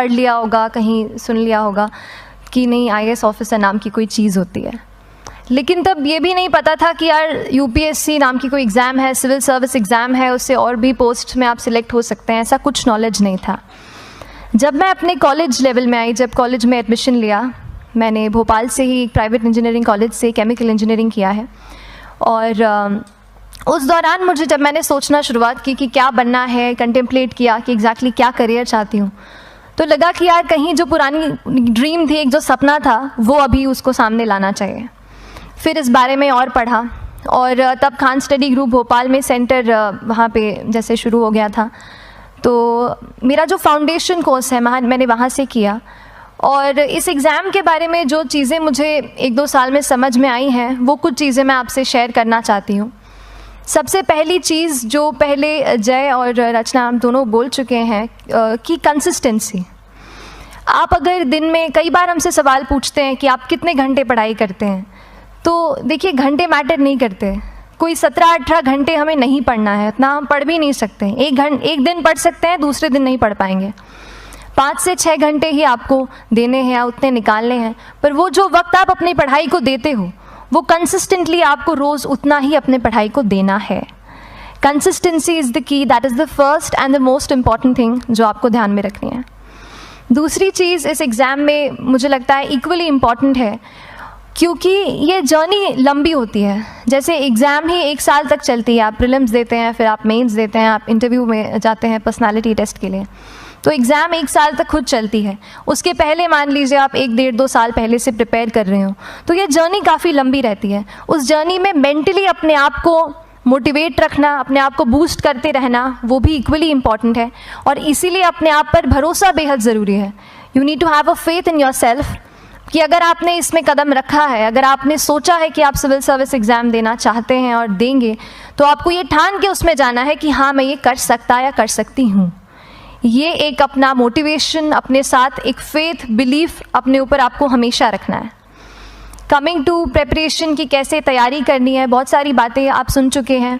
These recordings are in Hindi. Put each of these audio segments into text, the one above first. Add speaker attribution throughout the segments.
Speaker 1: पढ़ लिया होगा, कहीं सुन लिया होगा कि नहीं IAS ऑफिसर नाम की कोई चीज़ होती है, लेकिन तब ये भी नहीं पता था कि यार UPSC नाम की कोई एग्ज़ाम है, सिविल सर्विस एग्ज़ाम है, उससे और भी पोस्ट में आप सिलेक्ट हो सकते हैं, ऐसा कुछ नॉलेज नहीं था। जब मैं अपने कॉलेज लेवल में आई, जब कॉलेज में एडमिशन लिया, मैंने भोपाल से ही प्राइवेट इंजीनियरिंग कॉलेज से केमिकल इंजीनियरिंग किया है, और उस दौरान मुझे जब मैंने सोचना शुरुआत की कि क्या बनना है, कंटेम्पलेट किया कि एग्जैक्टली क्या करियर चाहती हूँ, तो लगा कि यार कहीं जो पुरानी ड्रीम थी, एक जो सपना था, वो अभी उसको सामने लाना चाहिए। फिर इस बारे में और पढ़ा, और तब खान स्टडी ग्रुप भोपाल में सेंटर वहाँ पे जैसे शुरू हो गया था, तो मेरा जो फाउंडेशन कोर्स है मैंने वहाँ से किया। और इस एग्ज़ाम के बारे में जो चीज़ें मुझे 1-2 साल में समझ में आई हैं, वो कुछ चीज़ें मैं आपसे शेयर करना चाहती हूँ। सबसे पहली चीज़ जो पहले जय और रचना हम दोनों बोल चुके हैं कि कंसिस्टेंसी। आप अगर दिन में, कई बार हमसे सवाल पूछते हैं कि आप कितने घंटे पढ़ाई करते हैं, तो देखिए घंटे मैटर नहीं करते। कोई 17-18 घंटे हमें नहीं पढ़ना है, इतना हम पढ़ भी नहीं सकते। एक दिन पढ़ सकते हैं, दूसरे दिन नहीं पढ़ पाएंगे। 5 से 6 घंटे ही आपको देने हैं या उतने निकालने हैं, पर वो जो वक्त आप अपनी पढ़ाई को देते हो, वो कंसिस्टेंटली आपको रोज़ उतना ही अपने पढ़ाई को देना है। Consistency is the key, that is the first and the most important thing जो आपको ध्यान में रखनी है। दूसरी चीज़ इस एग्ज़ाम में मुझे लगता है इक्वली इम्पॉर्टेंट है, क्योंकि ये जर्नी लंबी होती है। जैसे एग्ज़ाम ही 1 साल तक चलती है, आप प्रीलिम्स देते हैं, फिर आप मेंस देते हैं, आप इंटरव्यू में जाते हैं पर्सनालिटी टेस्ट के लिए, तो एग्ज़ाम 1 साल तक खुद चलती है। उसके पहले मान लीजिए आप 1-1.5-2 साल पहले से प्रिपेयर कर रहे हो, तो ये जर्नी काफ़ी लंबी रहती है। उस जर्नी में मेंटली अपने आप को मोटिवेट रखना, अपने आप को बूस्ट करते रहना, वो भी इक्वली इम्पॉर्टेंट है, और इसीलिए अपने आप पर भरोसा बेहद ज़रूरी है। You need to have a faith in yourself कि अगर आपने इसमें कदम रखा है, अगर आपने सोचा है कि आप सिविल सर्विस एग्ज़ाम देना चाहते हैं और देंगे, तो आपको ये ठान के उसमें जाना है कि हाँ मैं ये कर सकता या कर सकती हूँ। ये एक अपना मोटिवेशन, अपने साथ एक फेथ, बिलीफ अपने ऊपर आपको हमेशा रखना है। कमिंग टू प्रेपरेशन की कैसे तैयारी करनी है, बहुत सारी बातें आप सुन चुके हैं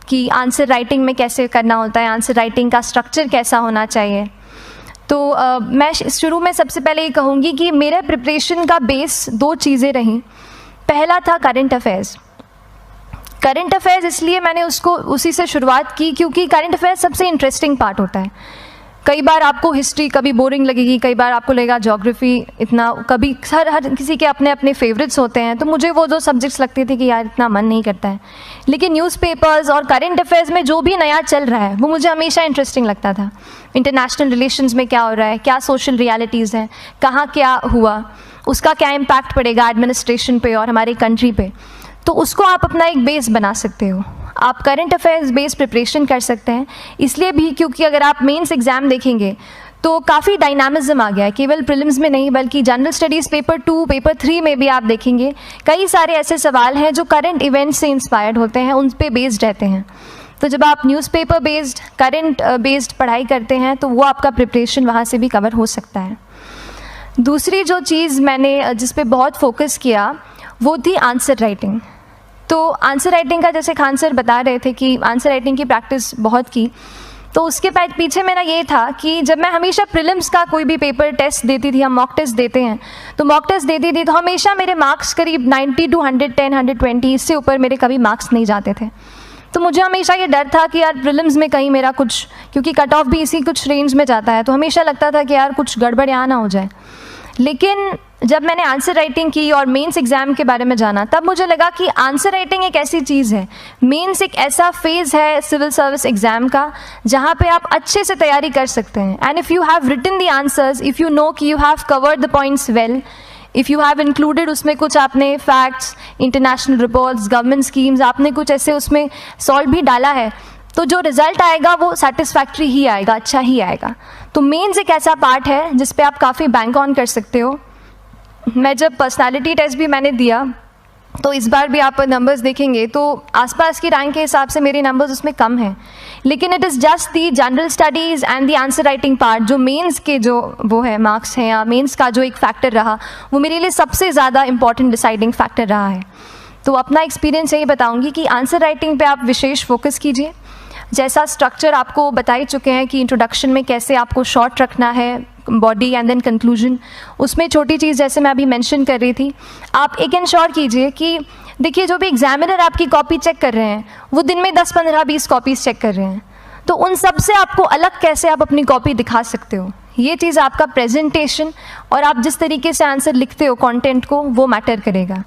Speaker 1: कि आंसर राइटिंग में कैसे करना होता है, आंसर राइटिंग का स्ट्रक्चर कैसा होना चाहिए। तो मैं शुरू में सबसे पहले ये कहूँगी कि मेरे प्रिपरेशन का बेस 2 चीज़ें रहीं। पहला था करंट अफेयर्स। करंट अफेयर्स इसलिए मैंने उसी से शुरुआत की क्योंकि करंट अफेयर्स सबसे इंटरेस्टिंग पार्ट होता है। कई बार आपको हिस्ट्री कभी बोरिंग लगेगी, कई बार आपको लगेगा ज्योग्राफी इतना, कभी हर किसी के अपने अपने फेवरेट्स होते हैं। तो मुझे वो 2 सब्जेक्ट्स लगते थे कि यार इतना मन नहीं करता है, लेकिन न्यूज़पेपर्स और करंट अफेयर्स में जो भी नया चल रहा है वो मुझे हमेशा इंटरेस्टिंग लगता था। इंटरनेशनल रिलेशंस में क्या हो रहा है, क्या सोशल रियलिटीज़ हैं, कहाँ क्या हुआ, उसका क्या इम्पैक्ट पड़ेगा एडमिनिस्ट्रेशन पे और हमारी कंट्री पे, तो उसको आप अपना एक बेस बना सकते हो। आप करंट अफेयर्स बेस्ड प्रिपरेशन कर सकते हैं, इसलिए भी क्योंकि अगर आप मेंस एग्ज़ाम देखेंगे तो काफ़ी डायनामिज्म आ गया है, केवल प्रीलिम्स में नहीं बल्कि जनरल स्टडीज़ पेपर 2, पेपर 3 में भी आप देखेंगे कई सारे ऐसे सवाल हैं जो करंट इवेंट से इंस्पायर्ड होते हैं, उन पे बेस्ड रहते हैं। तो जब आप न्यूज़पेपर बेस्ड, करंट बेस्ड पढ़ाई करते हैं तो वो आपका प्रिपरेशन वहाँ से भी कवर हो सकता है। दूसरी जो चीज़ मैंने जिस पे बहुत फोकस किया वो थी आंसर राइटिंग। तो आंसर राइटिंग का जैसे खान सर बता रहे थे कि आंसर राइटिंग की प्रैक्टिस बहुत की, तो उसके पीछे मेरा ये था कि जब मैं हमेशा प्रीलिम्स का कोई भी पेपर टेस्ट देती थी, हम मॉक टेस्ट देते हैं, तो मॉक टेस्ट देती थी तो हमेशा मेरे मार्क्स करीब 90 to 110, 120, इससे ऊपर मेरे कभी मार्क्स नहीं जाते थे। तो मुझे हमेशा ये डर था कि यार प्रीलिम्स में कहीं मेरा कुछ, क्योंकि कट ऑफ भी इसी कुछ रेंज में जाता है, तो हमेशा लगता था कि यार कुछ गड़बड़ यहाँ ना हो जाए। लेकिन जब मैंने आंसर राइटिंग की और मेंस एग्ज़ाम के बारे में जाना, तब मुझे लगा कि आंसर राइटिंग एक ऐसी चीज़ है, मेंस एक ऐसा फेज़ है सिविल सर्विस एग्ज़ाम का जहाँ पे आप अच्छे से तैयारी कर सकते हैं। And if you have written the answers, if you know कि you have covered the points well, if you have included उसमें कुछ आपने facts, international reports, government schemes, आपने कुछ ऐसे उसमें सॉल्व भी डाला है, तो जो रिज़ल्ट आएगा वो सेटिस्फैक्ट्री ही आएगा, अच्छा ही आएगा। तो मेंस एक ऐसा पार्ट है जिस पे आप काफ़ी बैंक ऑन कर सकते हो। मैं जब पर्सनालिटी टेस्ट भी मैंने दिया, तो इस बार भी आप नंबर्स देखेंगे तो आसपास की रैंक के हिसाब से मेरे नंबर्स उसमें कम हैं, लेकिन it is just the general studies and the answer writing part, जो मेंस के जो वो है मार्क्स हैं या मेंस का जो एक फैक्टर रहा, वो मेरे लिए सबसे ज़्यादा इंपॉर्टेंट डिसाइडिंग फैक्टर रहा है। तो अपना एक्सपीरियंस यही बताऊंगी कि आंसर राइटिंग पे आप विशेष फोकस कीजिए। जैसा स्ट्रक्चर आपको बता ही चुके हैं कि इंट्रोडक्शन में कैसे आपको शॉर्ट रखना है, बॉडी एंड देन कंक्लूजन, उसमें छोटी चीज़ जैसे मैं अभी मेंशन कर रही थी, आप एक इंश्योर कीजिए कि देखिए जो भी एग्जामिनर आपकी कॉपी चेक कर रहे हैं वो दिन में 10, 15, 20 कॉपीज़ चेक कर रहे हैं, तो उन सब से आपको अलग कैसे आप अपनी कॉपी दिखा सकते हो, ये चीज़ आपका प्रेजेंटेशन और आप जिस तरीके से आंसर लिखते हो कंटेंट को, वो मैटर करेगा।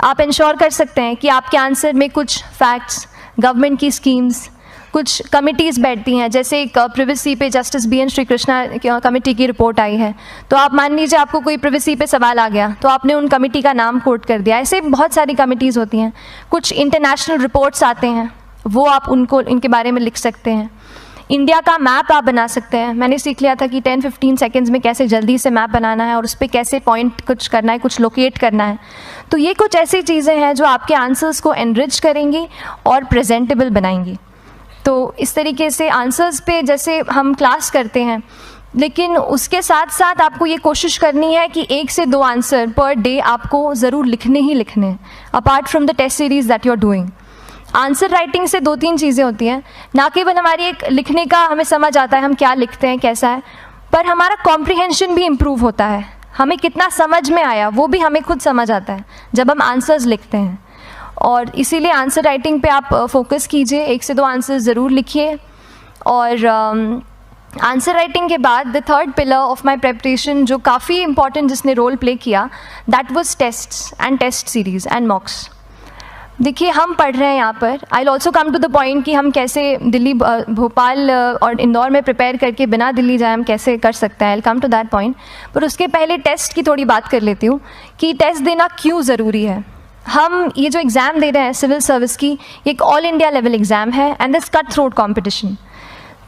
Speaker 1: आप इंश्योर कर सकते हैं कि आपके आंसर में कुछ फैक्ट्स, गवर्नमेंट की स्कीम्स, कुछ कमिटीज़ बैठती हैं, जैसे एक प्रिवेसी पे जस्टिस BN श्रीकृष्णा कमेटी की रिपोर्ट आई है, तो आप मान लीजिए आपको कोई प्रिवेसी पे सवाल आ गया तो आपने उन कमेटी का नाम कोट कर दिया। ऐसे बहुत सारी कमिटीज़ होती हैं। कुछ इंटरनेशनल रिपोर्ट्स आते हैं, वो आप उनको इनके बारे में लिख सकते हैं। इंडिया का मैप आप बना सकते हैं। मैंने सीख लिया था कि 10-15 सेकेंड्स में कैसे जल्दी से मैप बनाना है और उस पर कैसे पॉइंट कुछ करना है, कुछ लोकेट करना है। तो ये कुछ ऐसी चीज़ें हैं जो आपके आंसर्स को एनरिच करेंगी और प्रेजेंटेबल बनाएंगी। तो इस तरीके से आंसर्स पे जैसे हम क्लास करते हैं, लेकिन उसके साथ साथ आपको ये कोशिश करनी है कि 1 से 2 आंसर पर डे आपको ज़रूर लिखने ही लिखने हैं, apart from the test series that you are doing. Answer writing से 2-3 चीज़ें होती हैं, ना केवल हमारी एक लिखने का हमें समझ आता है हम क्या लिखते हैं कैसा है, पर हमारा कॉम्प्रिहेंशन भी इम्प्रूव होता है। हमें कितना समझ में आया वो भी हमें खुद समझ आता है जब हम आंसर्स लिखते हैं। और इसीलिए आंसर राइटिंग पे आप फोकस कीजिए, 1 से 2 आंसर ज़रूर लिखिए। और आंसर राइटिंग के बाद the third pillar of my preparation जो काफ़ी इंपॉर्टेंट जिसने रोल प्ले किया, that was tests and test series and mocks. देखिए हम पढ़ रहे हैं यहाँ पर, I will also come to the point कि हम कैसे दिल्ली, भोपाल और इंदौर में प्रिपेयर करके बिना दिल्ली जाए हम कैसे कर सकते हैं, I will come to that point. पर उसके पहले टेस्ट की थोड़ी बात कर लेती हूँ कि टेस्ट देना क्यों ज़रूरी है। हम ये जो एग्ज़ाम दे रहे हैं सिविल सर्विस की, एक ऑल इंडिया लेवल एग्ज़ाम है and this cut throat competition.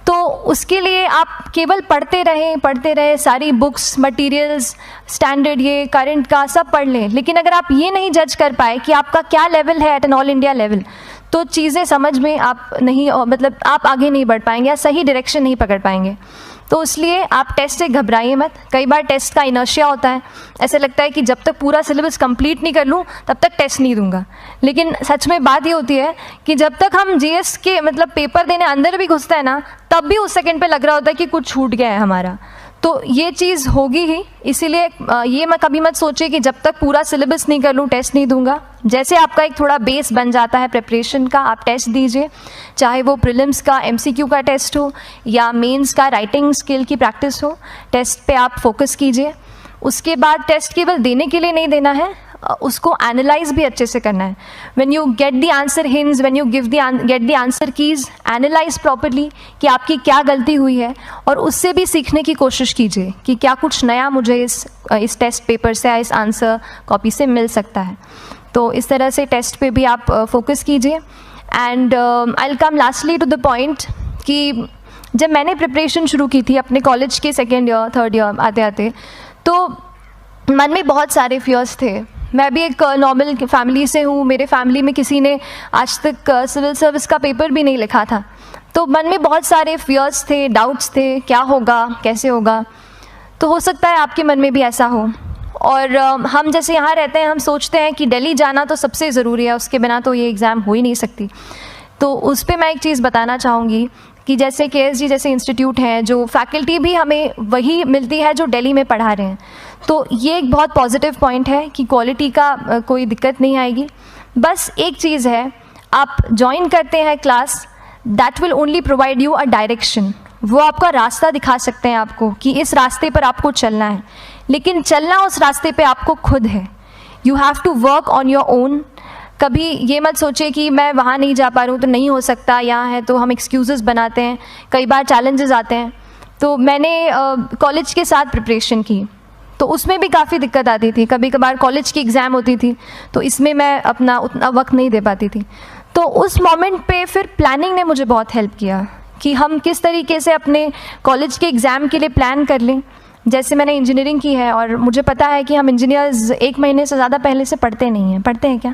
Speaker 1: तो उसके लिए आप केवल पढ़ते रहें, सारी बुक्स, मटेरियल्स, स्टैंडर्ड, ये करंट का सब पढ़ लें, लेकिन अगर आप ये नहीं जज कर पाए कि आपका क्या लेवल है at an all India level, तो चीज़ें समझ में आप नहीं, मतलब आप आगे नहीं बढ़ पाएंगे या सही डायरेक्शन नहीं पकड़ पाएंगे। तो इसलिए आप टेस्ट से घबराइए मत। कई बार टेस्ट का इनर्शिया होता है, ऐसे लगता है कि जब तक पूरा सिलेबस कंप्लीट नहीं कर लूँ तब तक टेस्ट नहीं दूंगा, लेकिन सच में बात ये होती है कि जब तक हम GS के मतलब पेपर देने अंदर भी घुसते हैं ना, तब भी उस सेकंड पे लग रहा होता है कि कुछ छूट गया है हमारा। तो ये चीज़ होगी ही, इसीलिए ये मैं कभी मत सोचिए कि जब तक पूरा सिलेबस नहीं कर लूँ टेस्ट नहीं दूंगा। जैसे आपका एक थोड़ा बेस बन जाता है प्रिपरेशन का, आप टेस्ट दीजिए, चाहे वो प्रीलिम्स का MCQ का टेस्ट हो या मेंस का राइटिंग स्किल की प्रैक्टिस हो, टेस्ट पे आप फोकस कीजिए। उसके बाद टेस्ट केवल देने के लिए नहीं देना है, उसको एनालाइज भी अच्छे से करना है। When you get the answer hints, when you get the answer keys, analyse properly कि आपकी क्या गलती हुई है और उससे भी सीखने की कोशिश कीजिए कि क्या कुछ नया मुझे इस टेस्ट पेपर से या इस आंसर कॉपी से मिल सकता है। तो इस तरह से टेस्ट पे भी आप फोकस कीजिए। And I will come lastly to the point कि जब मैंने प्रिपरेशन शुरू की थी अपने कॉलेज के 2nd ईयर 3rd ईयर आते आते, तो मन में बहुत सारे फियर्स थे। मैं भी एक नॉर्मल फैमिली से हूँ, मेरे फैमिली में किसी ने आज तक सिविल सर्विस का पेपर भी नहीं लिखा था, तो मन में बहुत सारे फियर्स थे, डाउट्स थे, क्या होगा, कैसे होगा। तो हो सकता है आपके मन में भी ऐसा हो। और हम जैसे यहाँ रहते हैं, हम सोचते हैं कि दिल्ली जाना तो सबसे ज़रूरी है, उसके बिना तो ये एग्ज़ाम हो ही नहीं सकती। तो उस पर मैं एक चीज़ बताना चाहूँगी कि जैसे KSG जैसे इंस्टीट्यूट हैं, जो फैकल्टी भी हमें वही मिलती है जो दिल्ली में पढ़ा रहे हैं, तो ये एक बहुत पॉजिटिव पॉइंट है कि क्वालिटी का कोई दिक्कत नहीं आएगी। बस एक चीज़ है, आप ज्वाइन करते हैं class, that will only provide you a direction. वो आपका रास्ता दिखा सकते हैं आपको कि इस रास्ते पर आपको चलना है, लेकिन चलना उस रास्ते पे आपको खुद है। You have to work on your own. कभी ये मत सोचिए कि मैं वहाँ नहीं जा पा रहा हूँ तो नहीं हो सकता, यहाँ है, तो हम एक्सक्यूज़ेस बनाते हैं। कई बार चैलेंजेस आते हैं। तो मैंने कॉलेज के साथ प्रिपरेशन की, तो उसमें भी काफ़ी दिक्कत आती थी। कभी कभार कॉलेज की एग्ज़ाम होती थी तो इसमें मैं अपना उतना वक्त नहीं दे पाती थी। तो उस मोमेंट पे फिर प्लानिंग ने मुझे बहुत हेल्प किया कि हम किस तरीके से अपने कॉलेज के एग्ज़ाम के लिए प्लान कर लें। जैसे मैंने इंजीनियरिंग की है और मुझे पता है कि हम इंजीनियर्स 1 महीने से ज़्यादा पहले से पढ़ते नहीं हैं। पढ़ते हैं क्या?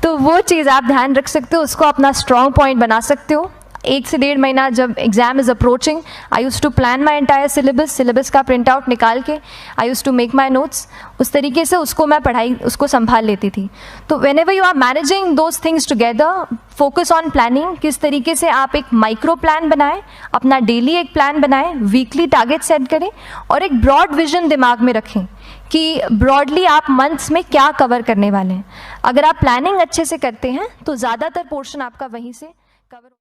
Speaker 1: तो वो चीज़ आप ध्यान रख सकते हो, उसको अपना स्ट्रॉन्ग पॉइंट बना सकते हो। 1 से 1.5 महीना जब exam is approaching, I use to plan my entire syllabus का प्रिंट आउट निकाल के I use to make my notes, उस तरीके से उसको मैं उसको संभाल लेती थी। तो whenever you are managing those things together, focus on planning, किस तरीके से आप एक माइक्रो प्लान बनाएं, अपना डेली एक प्लान बनाएं, वीकली टारगेट सेट करें और एक ब्रॉड विजन दिमाग में रखें कि ब्रॉडली आप मंथ्स में क्या कवर करने वाले हैं। अगर आप प्लानिंग अच्छे से करते हैं तो ज़्यादातर पोर्शन आपका वहीं से कवर